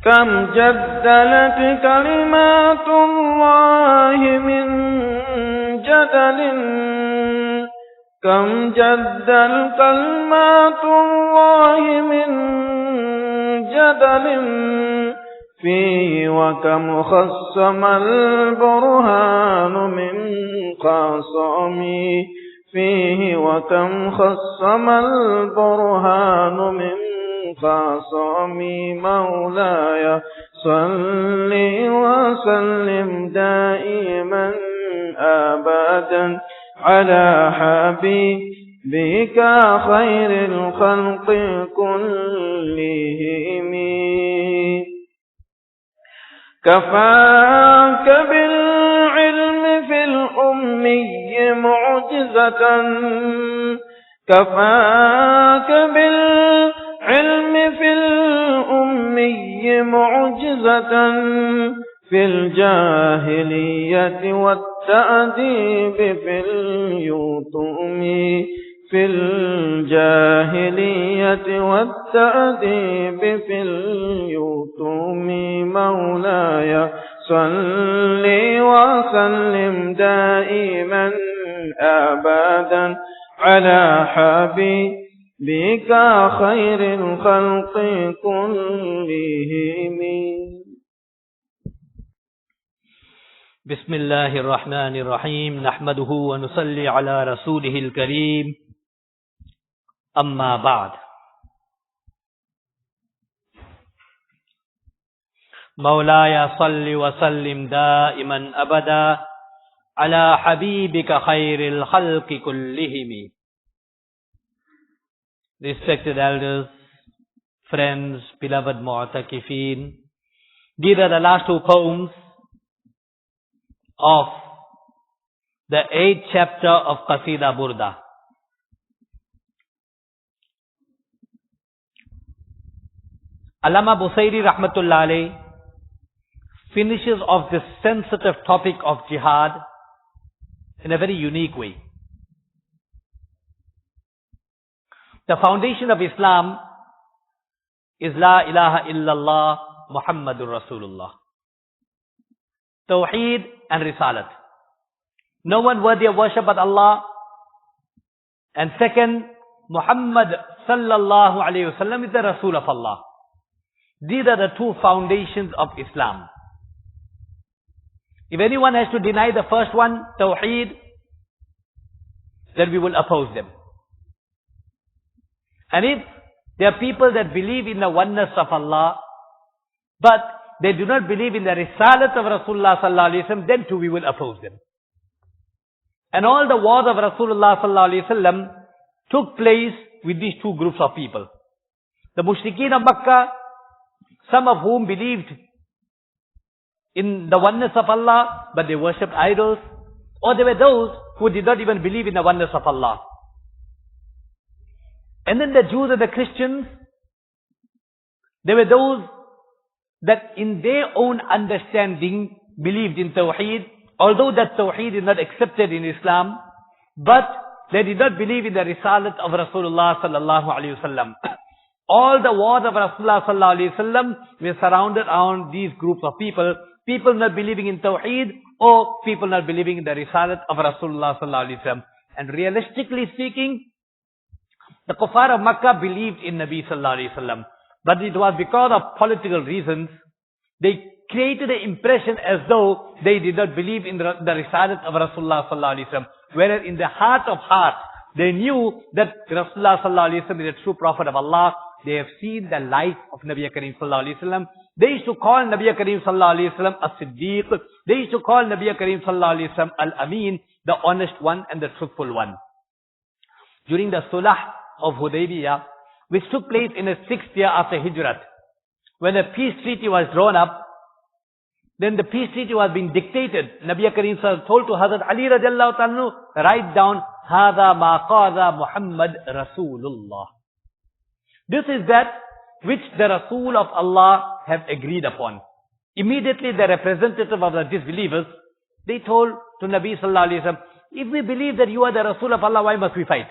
كم جدلت كلمات الله من جدل كم جدل كلمات الله من جدل فيه وكم خصم البرهان من قاسم فيه وكم خصم البرهان من قاسم مولاي صل وسلم دائما أبدا على حبيبك خير الخلق كلهم كفاك بالعلم في الأمي معجزة كفاك بالعلم في الأمي معجزة في الجاهلية والتأديب في اليتم في الجاهلية والتأديب في اليتم مولاي صل وسلم دائما أبدا على حبيبك خير الخلق كلهم. بسم الله الرحمن الرحيم نحمده ونصلي على رسوله الكريم أما بعد. مولاي صل وسلم دائما أبدا على حبيبك خير الخلق كلهم. Respected elders, friends, beloved mu'takifin, these are the last two poems of the 8th chapter of Qaseedah Burdah. Allama Busairi rahmatullahi finishes off this sensitive topic of jihad in a very unique way. The foundation of Islam is La ilaha illallah Muhammadur Rasulullah. Tawheed and Risalat. No one worthy of worship but Allah. And second, Muhammad sallallahu alayhi wasallam is the Rasul of Allah. These are the two foundations of Islam. If anyone has to deny the first one, Tawheed, then we will oppose them. And if there are people that believe in the oneness of Allah, but they do not believe in the risalat of Rasulullah sallallahu alaihi wasallam, then too we will oppose them. And all the wars of Rasulullah sallallahu alaihi wasallam took place with these two groups of people. The mushrikeen of Makkah, some of whom believed in the oneness of Allah, but they worshipped idols. Or there were those who did not even believe in the oneness of Allah. And then the Jews and the Christians, there were those that in their own understanding believed in Tawheed, although that Tawheed is not accepted in Islam, but they did not believe in the Risalat of Rasulullah sallallahu alaihi wasallam. All the wars of Rasulullah sallallahu alaihi wasallam were surrounded around these groups of people. People not believing in Tawheed or people not believing in the Risalat of Rasulullah sallallahu alaihi wasallam. And realistically speaking, the kuffar of Makkah believed in Nabi sallallahu alaihi wasallam. But it was because of political reasons, they created an impression as though they did not believe in the Risalat of Rasulullah sallallahu alaihi wasallam. Whereas in the heart of hearts, they knew that Rasulullah sallallahu alaihi wasallam is a true prophet of Allah. They have seen the life of Nabi Kareem sallallahu alaihi wasallam. They used to call Nabi Kareem sallallahu alaihi wasallam as-Siddiq. They used to call Nabi Kareem sallallahu alaihi wasallam al-Amin, the honest one and the truthful one. During the Sulh of Hudaybiyah, which took place in the 6th year after Hijrat, when a peace treaty was drawn up, then the peace treaty was being dictated. Nabi Kareem sallallahu told to Hazrat Ali radiallahu ta'ala, write down, Hada ma qada Muhammad Rasulullah. This is that which the Rasul of Allah have agreed upon. Immediately the representative of the disbelievers, they told to Nabi sallallahu alaihi wasallam, if we believe that you are the Rasul of Allah, why must we fight?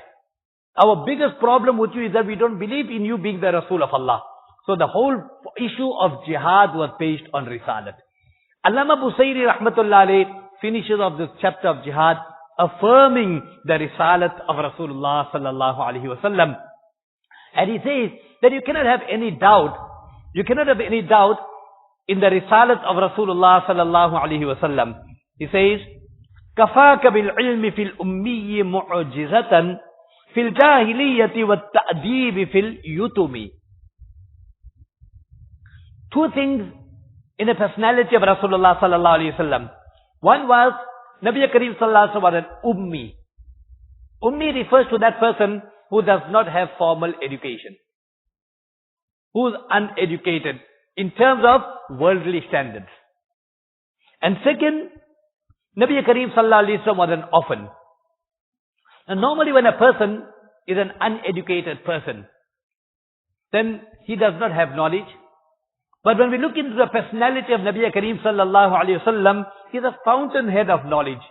Our biggest problem with you is that we don't believe in you being the Rasul of Allah. So the whole issue of jihad was based on risalat. Allama Busayri rahmatullahi finishes off this chapter of jihad affirming the risalat of Rasulullah sallallahu alaihi wasallam. And he says that you cannot have any doubt in the risalat of Rasulullah sallallahu alaihi wasallam. He says, كَفَاكَ بِالْعِلْمِ فِي الْأُمِّيِّ مُعْجِزَةً فِي الْجَاهِلِيَّةِ وَالتَّأْدِيبِ فِي الْيُتُمِ. Two things in the personality of Rasulullah sallallahu alaihi wasallam. One was Nabi Kareem sallallahu alaihi wasallam was an ummi. Ummi refers to that person who does not have formal education, who is uneducated in terms of worldly standards. And second, Nabi Kareem sallallahu alaihi wasallam was an orphan. And normally when a person is an uneducated person, then he does not have knowledge. But when we look into the personality of Nabi Kareem sallallahu alaihi wasallam, he is a fountainhead of knowledge.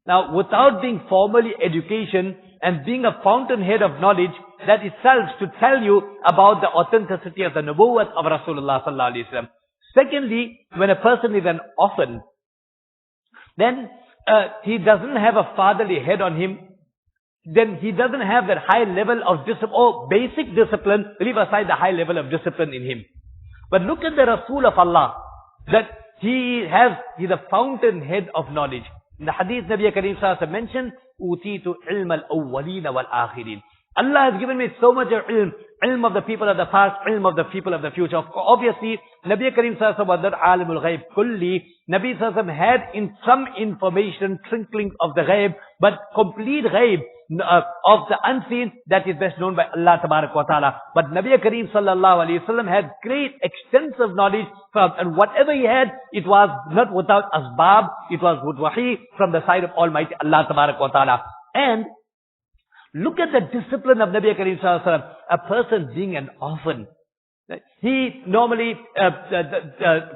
Now, without being formally education and being a fountainhead of knowledge, that itself should tell you about the authenticity of the nubuwwat of Rasulullah sallallahu alaihi wasallam. Secondly, when a person is an orphan, then he doesn't have a fatherly head on him. Then he doesn't have that high level of discipline, or basic discipline, leave aside the high level of discipline in him. But look at the Rasul of Allah, that he's a fountainhead of knowledge. In the hadith, Nabi Kareem sallallahu alaihi wasallam mentioned, "Utitu ilm al-awwalin wal-akhirin." Allah has given me so much of ilm of the people of the past, ilm of the people of the future. Obviously, Nabi Kareem sallallahu alaihi wasallam was not alimul ghaib kulli. Nabi sallallahu alaihi wasallam had in some information, trinklings of the ghaib, but complete ghaib of the unseen, that is best known by Allah tabarak wa ta'ala. But Nabi Kareem sallallahu alaihi wasallam had great extensive knowledge and whatever he had, it was not without asbab, it was with wahi from the side of Almighty Allah tabarak wa ta'ala. And look at the discipline of Nabi Kareem sallallahu alaihi wasallam, a person being an orphan. He normally,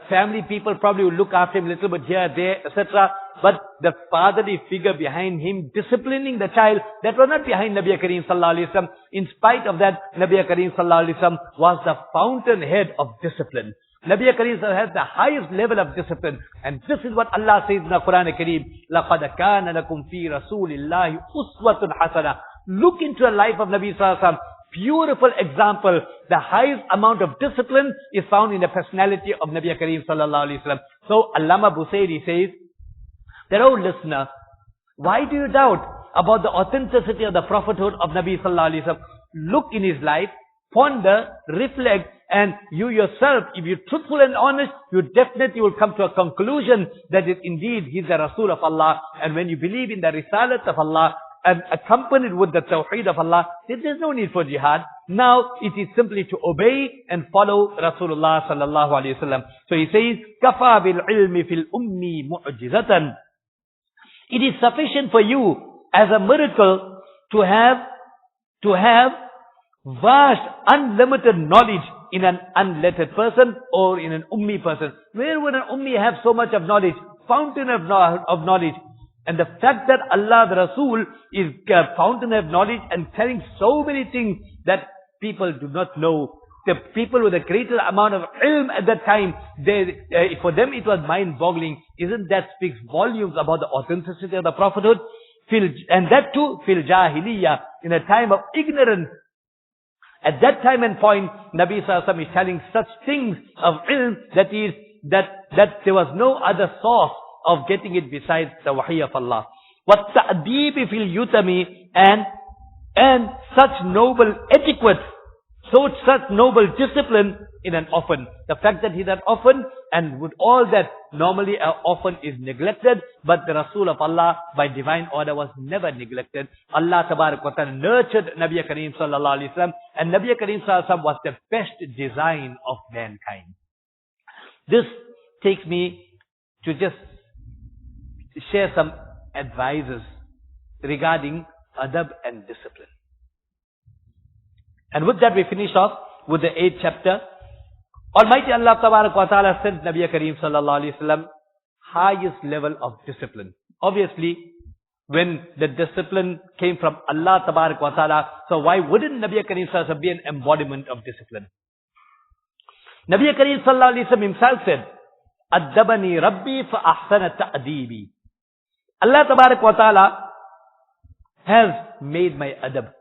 family people probably will look after him a little bit here, there, etc. But the fatherly figure behind him, disciplining the child, that was not behind Nabi Kareem sallallahu alaihi wasallam. In spite of that, Nabi Kareem sallallahu alaihi wasallam was the fountainhead of discipline. Nabi Kareem has the highest level of discipline. And this is what Allah says in the Quran Kareem, لَقَدْ كَانَ لَكُمْ فِي رَسُولِ اللَّهِ أُسْوَةٌ حَسَنَةٌ. Look into the life of Nabi sallallahu alaihi wasallam. Beautiful example. The highest amount of discipline is found in the personality of Nabi Kareem sallallahu alaihi wasallam. So Allama Busayri says that, oh listener, why do you doubt about the authenticity of the prophethood of Nabi sallallahu alaihi wasallam? Look in his life, ponder, reflect, and you yourself, if you're truthful and honest, you definitely will come to a conclusion that it, indeed he's the Rasul of Allah. And when you believe in the risalat of Allah, and accompanied with the tawheed of Allah, then there's no need for jihad. Now it is simply to obey and follow Rasulullah sallallahu alaihi wasallam. So he says, "Kafa bil ilmi fil ummi mu'jizatan." It is sufficient for you as a miracle to have vast, unlimited knowledge in an unlettered person or in an ummi person. Where would an ummi have so much of knowledge? Fountain of knowledge. And the fact that Allah, the Rasul, is a fountain of knowledge and telling so many things that people do not know. The people with a greater amount of ilm at that time, for them it was mind-boggling. Isn't that speaks volumes about the authenticity of the prophethood? And that too, fil jahiliyyah, in a time of ignorance. At that time and point, Nabi sallallahu alaihi wasallam is telling such things of ilm that there was no other source of getting it besides the wahi of Allah. وَالتَّأْدِيبِ فِي الْيُتَمِ, and such noble etiquette, such noble discipline in an orphan. The fact that he's an orphan, and with all that, normally an orphan is neglected, but the Rasul of Allah, by divine order, was never neglected. Allah tabarak wa ta'ala nurtured Nabi Kareem sallallahu alaihi wasallam, and Nabi Kareem sallallahu alaihi wasallam was the best design of mankind. This takes me to just share some advices regarding adab and discipline. And with that we finish off with the 8th chapter. Almighty Allah tabarak wa ta'ala sent Nabi Kareem sallallahu alaihi wasallam highest level of discipline. Obviously, when the discipline came from Allah tabarak wa ta'ala, so why wouldn't Nabi Kareem sallallahu alaihi wasallam be an embodiment of discipline? Nabi Kareem sallallahu alayhi wa sallam himself said, Addabani Rabbi fa ahsana ta'deebi. Allah tabarak wa ta'ala has made my adab.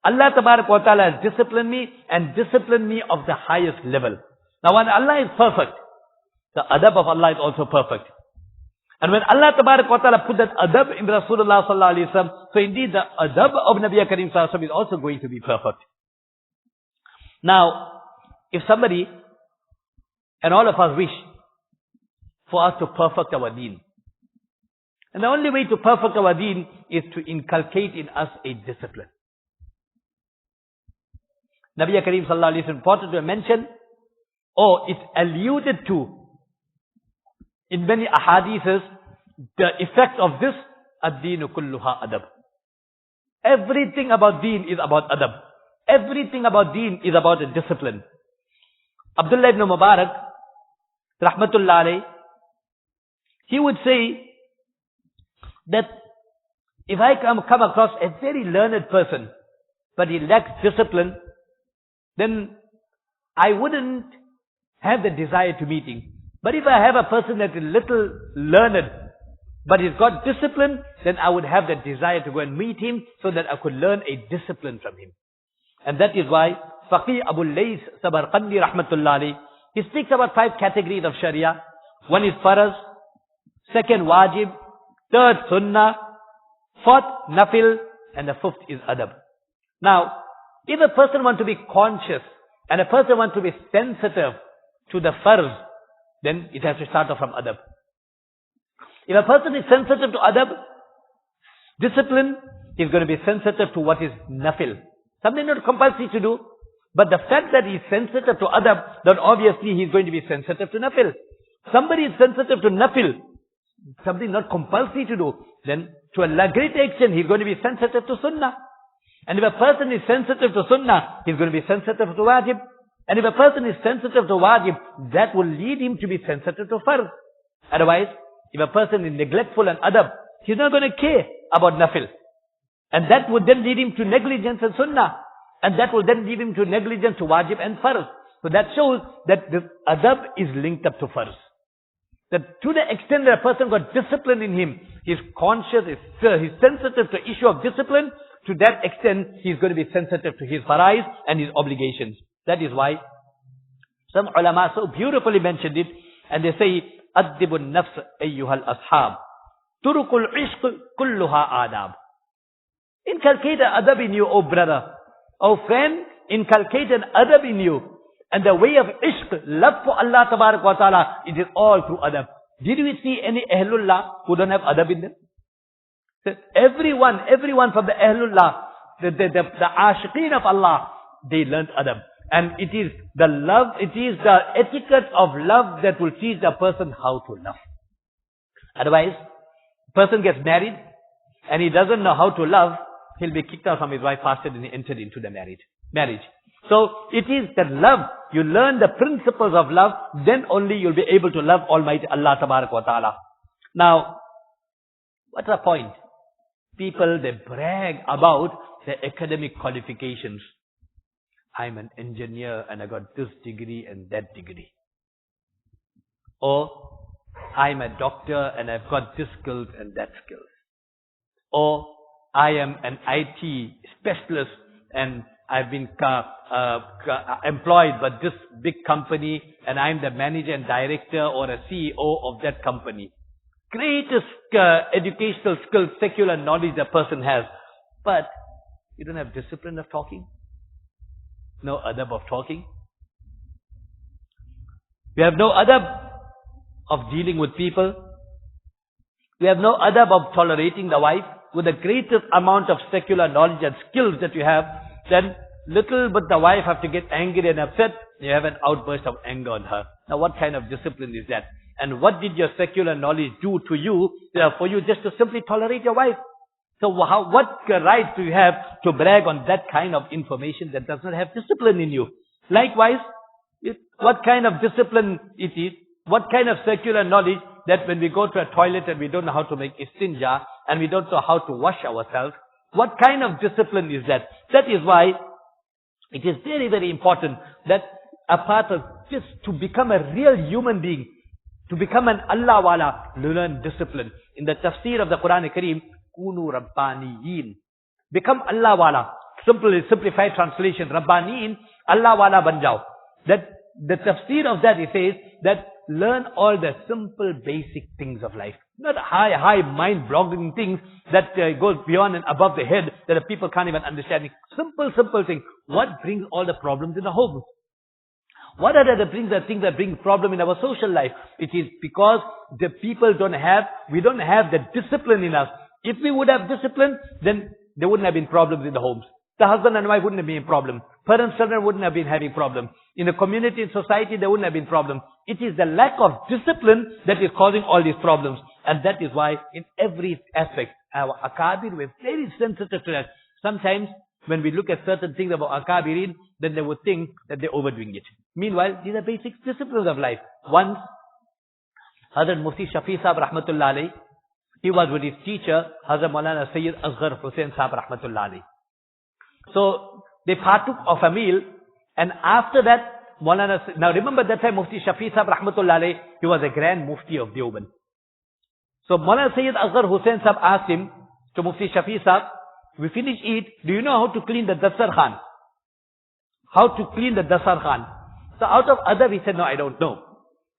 Allah tabarak wa ta'ala has disciplined me and disciplined me of the highest level. Now when Allah is perfect, the adab of Allah is also perfect. And when Allah tabarak wa ta'ala put that adab in Rasulullah sallallahu alayhi wa sallam, so indeed the adab of Nabi Kareem sallallahu alayhi wa sallam is also going to be perfect. Now, if somebody, and all of us wish for us to perfect our deen, and the only way to perfect our deen is to inculcate in us a discipline. Nabi Kareem sallallahu alayhi wa sallam important to mention, or it's alluded to in many ahadiths, the effect of this, ad-deenu kulluha adab. Everything about deen is about adab. Everything about deen is about a discipline. Abdullah ibn Mubarak, rahmatullahi, he would say that if I come across a very learned person, but he lacks discipline, then I wouldn't have the desire to meet him. But if I have a person that is little learned, but he's got discipline, then I would have the desire to go and meet him so that I could learn a discipline from him. And that is why Faqih Abu Lays Sabarqandi rahmatullahi, he speaks about 5 categories of Sharia. One is faraz, second wajib, third sunnah, fourth nafil, and the fifth is adab. Now, if a person wants to be conscious and a person wants to be sensitive to the farz, then it has to start off from adab. If a person is sensitive to adab, discipline, he's going to be sensitive to what is nafil. Something not compulsory to do, but the fact that he's sensitive to adab, then obviously he's going to be sensitive to nafil. Somebody is sensitive to nafil, something not compulsory to do, then to a great extent he's going to be sensitive to sunnah. And if a person is sensitive to sunnah, he's going to be sensitive to wajib. And if a person is sensitive to wajib, that will lead him to be sensitive to farz. Otherwise, if a person is neglectful and adab, he's not going to care about nafil. And that would then lead him to negligence and sunnah. And that will then lead him to negligence to wajib and farz. So that shows that the adab is linked up to farz. That to the extent that a person got discipline in him, he's conscious, he's sensitive to issue of discipline, to that extent he's going to be sensitive to his faraiz and his obligations. That is why some ulama so beautifully mentioned it, and they say, Addibun nafs ayyuhal ashab, turukul ishq kulluha adab. Inculcate an adab in you, oh brother, oh friend, inculcate an adab in you. And the way of ishq, love for Allah tabarak wa ta'ala, it is all through adab. Did we see any ahlullah who don't have adab in them? Everyone from the ahlullah, the ashiqeen of Allah, they learned adab. And it is the love, it is the etiquette of love that will teach the person how to love. Otherwise, person gets married and he doesn't know how to love, he'll be kicked out from his wife faster than he entered into the marriage. So it is that love, you learn the principles of love, then only you'll be able to love Almighty Allah tabarak wa ta'ala. Now, what's the point? People, they brag about their academic qualifications. I'm an engineer and I got this degree and that degree. Or, I'm a doctor and I've got this skills and that skills. Or, I am an IT specialist and I've been employed by this big company and I'm the manager and director or a CEO of that company. Greatest educational skills, secular knowledge a person has. But you don't have discipline of talking. No adab of talking. We have no adab of dealing with people. We have no adab of tolerating the wife. With the greatest amount of secular knowledge and skills that you have, then little but the wife have to get angry and upset, you have an outburst of anger on her. Now what kind of discipline is that? And what did your secular knowledge do to you, for you just to simply tolerate your wife? So what right do you have to brag on that kind of information that does not have discipline in you? Likewise, what kind of discipline it is, what kind of secular knowledge that when we go to a toilet and we don't know how to make istinja and we don't know how to wash ourselves, what kind of discipline is that? That is why it is very, very important that a part of just to become a real human being, to become an Allah wala, learn discipline. In the tafsir of the Quran Kareem, Kunu Rabbaniyin. Become Allah wala. Simplified translation, Rabbaniyin, Allah wala ban jao. That the tafsir of that, it says that learn all the simple basic things of life. Not high mind-boggling things that goes beyond and above the head that the people can't even understand. Simple things. What brings all the problems in the home? What are the things that bring problem in our social life? It is because the people we don't have the discipline in us. If we would have discipline, then there wouldn't have been problems in the homes. The husband and wife wouldn't have been a problem. Parents, children wouldn't have been having problem. In the community, in society, there wouldn't have been problem. It is the lack of discipline that is causing all these problems. And that is why in every aspect, our akabir were very sensitive to that. Sometimes when we look at certain things about akabirin, then they would think that they're overdoing it. Meanwhile, these are basic disciplines of life. Once, Hazrat Mufti Shafi Sahib rahmatullahi alaihi, he was with his teacher, Hazrat Maulana Sayyid Asghar Hussain Sahib rahmatullahi alaihi. So, they partook of a meal, and after that, now remember that time Mufti Shafi Sahib rahmatullahi alaihi, he was a grand Mufti of Deoband. So Maulana Sayyid Asghar Hussain Sahib asked him, to Mufti Shafi Sahib, we finish eat, do you know how to clean the Dasar Khan? How to clean the Dasar Khan? So out of adab, he said, no, I don't know.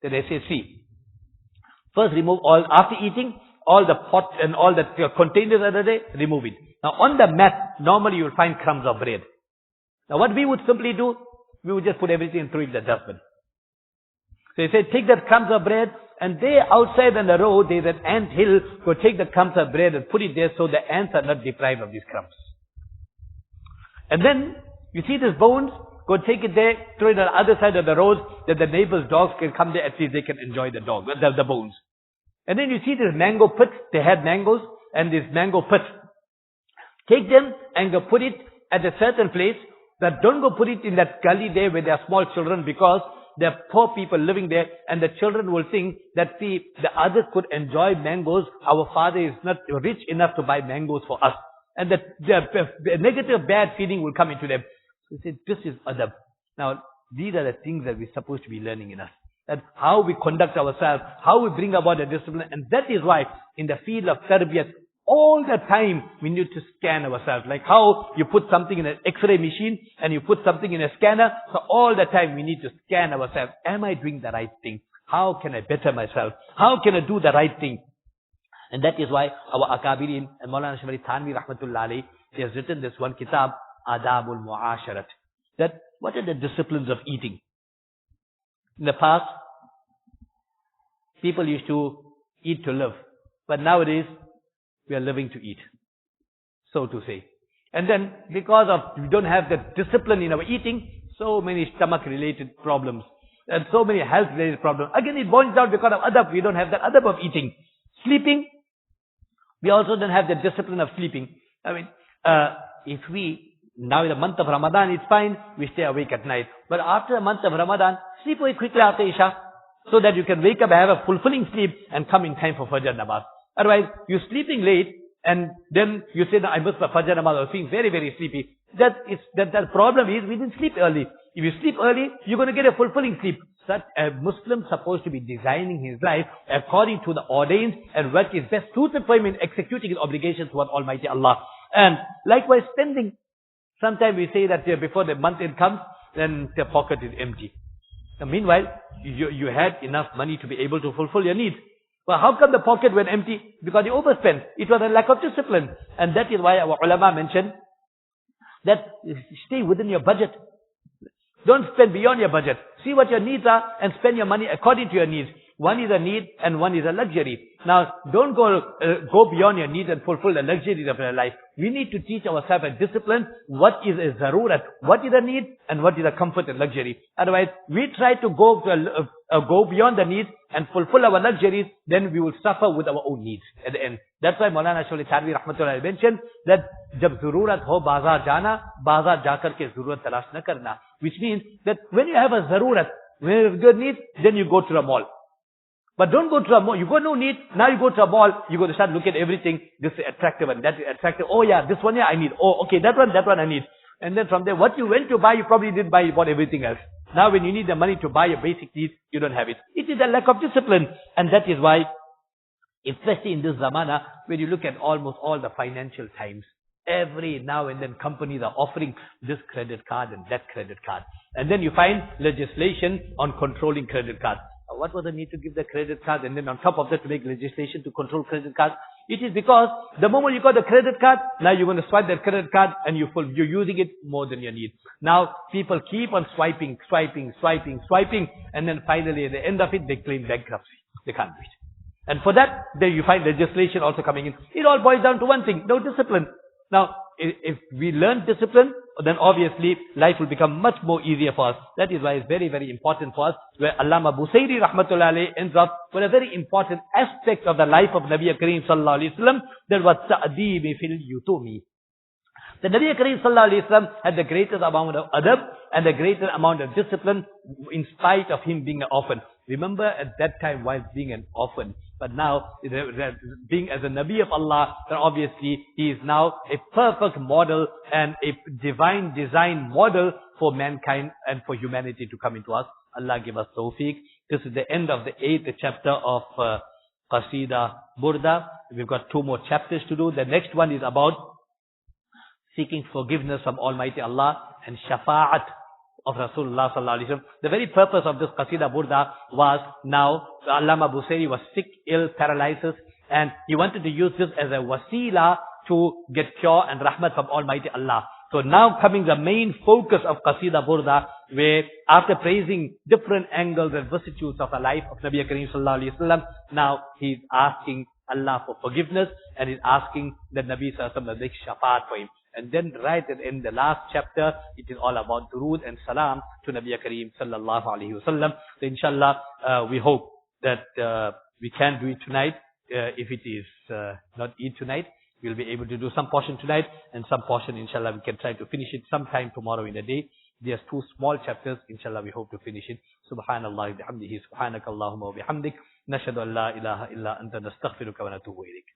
Then they say, see, first remove all, after eating, all the pot and all the containers of the day, remove it. Now on the mat, normally you will find crumbs of bread. Now what we would simply do, we would just put everything and throw it in the dustbin. So he said, take that crumbs of bread, and there outside on the road, there's an ant hill, go take the crumbs of bread and put it there so the ants are not deprived of these crumbs. And then, you see these bones, go take it there, throw it on the other side of the road, that the neighbor's dogs can come there, at least they can enjoy the bones. And then you see this mango pit, they had mangoes, and this mango pit. Take them and go put it at a certain place, but don't go put it in that gully there where there are small children, because there are poor people living there, and the children will think that, see, the others could enjoy mangoes, our father is not rich enough to buy mangoes for us. And the negative bad feeling will come into them. So he said, this is adab. Now, these are the things that we're supposed to be learning in us. That how we conduct ourselves, how we bring about a discipline. And that is why in the field of tarbiyat, all the time we need to scan ourselves. Like how you put something in an X-ray machine and you put something in a scanner. So all the time we need to scan ourselves. Am I doing the right thing? How can I better myself? How can I do the right thing? And that is why our Akabirin and Maulana Shamari Thanvi rahmatullahi alayhi, he has written this one kitab, Adabul Mu'asharat. That what are the disciplines of eating? In the past, people used to eat to live. But nowadays, we are living to eat, so to say. And then, because of we don't have the discipline in our eating, so many stomach-related problems, and so many health-related problems. Again, it boils down because of adab. We don't have that adab of eating. Sleeping, we also don't have the discipline of sleeping. I mean, if we, now in the month of Ramadan, it's fine, we stay awake at night. But after the month of Ramadan, sleep away quickly after Isha, so that you can wake up and have a fulfilling sleep and come in time for Fajr Namaz. Otherwise, you're sleeping late, and then you say, no, I missed the Fajr Namaz, I was feeling very, very sleepy. That problem is, we didn't sleep early. If you sleep early, you're going to get a fulfilling sleep. Such a Muslim supposed to be designing his life according to the ordained and what is best suited for him in executing his obligations toward Almighty Allah. And likewise, spending. Sometimes we say that before the month end comes, then the pocket is empty. Now, meanwhile, you had enough money to be able to fulfill your needs. Well, how come the pocket went empty? Because you overspent. It was a lack of discipline. And that is why our ulama mentioned that stay within your budget. Don't spend beyond your budget. See what your needs are and spend your money according to your needs. One is a need and one is a luxury. Now, don't go beyond your needs and fulfill the luxuries of your life. We need to teach ourselves a discipline. What is a zarurat? What is a need and what is a comfort and luxury? Otherwise, we try to go beyond the needs and fulfill our luxuries, then we will suffer with our own needs at the end. That's why Maulana Shafi Thanvi rahmatullahi mentioned that jab zarurat ho bazar jana, bazar jakar ke zarurat talash na karna. Which means that when you have a zarurat, when you have good needs, then you go to a mall. But don't go to a mall. You got no need. Now you go to a mall. You go to start looking at everything. This is attractive and that is attractive. Oh yeah, this one yeah I need. Oh okay, that one I need. And then from there, what you went to buy, you probably did buy, you bought everything else. Now when you need the money to buy your basic needs, you don't have it. It is a lack of discipline. And that is why, especially in this zamana, when you look at almost all the financial times, every now and then companies are offering this credit card and that credit card. And then you find legislation on controlling credit cards. What was the need to give the credit card and then on top of that to make legislation to control credit cards? It is because the moment you got the credit card, now you're going to swipe that credit card and you're using it more than you need. Now people keep on swiping, and then finally at the end of it, they claim bankruptcy. They can't do it. And for that, there you find legislation also coming in. It all boils down to one thing, no discipline. Now, if we learn discipline, then obviously life will become much more easier for us. That is why it's very, very important for us, where Allama Busairi rahmatullahi ends up with a very important aspect of the life of Nabi Kareem sallallahu alaihi wasallam, that was ta'deebi fil yutumi. The Nabi Kareem sallallahu alaihi wasallam had the greatest amount of adab and the greatest amount of discipline in spite of him being an orphan. Remember at that time while being an orphan, but now being as a Nabi of Allah, then obviously he is now a perfect model and a divine design model for mankind and for humanity to come into us. Allah give us tawfiq. This is the end of the 8th chapter of Qaseedah Burdah. We've got 2 more chapters to do. The next one is about seeking forgiveness from Almighty Allah and shafa'at of Rasulullah sallallahu alaihi wasallam. The very purpose of this Qaseedah Burdah was, now Allama Busairi was sick, ill, paralysis, and he wanted to use this as a wasila to get cure and rahmat from Almighty Allah. So now coming the main focus of Qaseedah Burdah, where after praising different angles and vicissitudes of the life of Nabi Kareem sallallahu alaihi wasallam, now he's asking Allah for forgiveness, and he's asking that Nabi sallallahu alaihi wasallam make shafaat for him. And then right at the end, the last chapter, it is all about durood and salam to Nabi Kareem sallallahu alaihi wasallam. So inshallah, we hope that we can do it tonight. If it is not Eid tonight, we'll be able to do some portion tonight, and some portion, inshallah, we can try to finish it sometime tomorrow in the day. There's 2 small chapters, inshallah, we hope to finish it. Subhanallah bihamdihi, subhanakallahumma wa bihamdik, nashhadu an la ilaha illa anta nastaghfiruka wa natubu ilayk.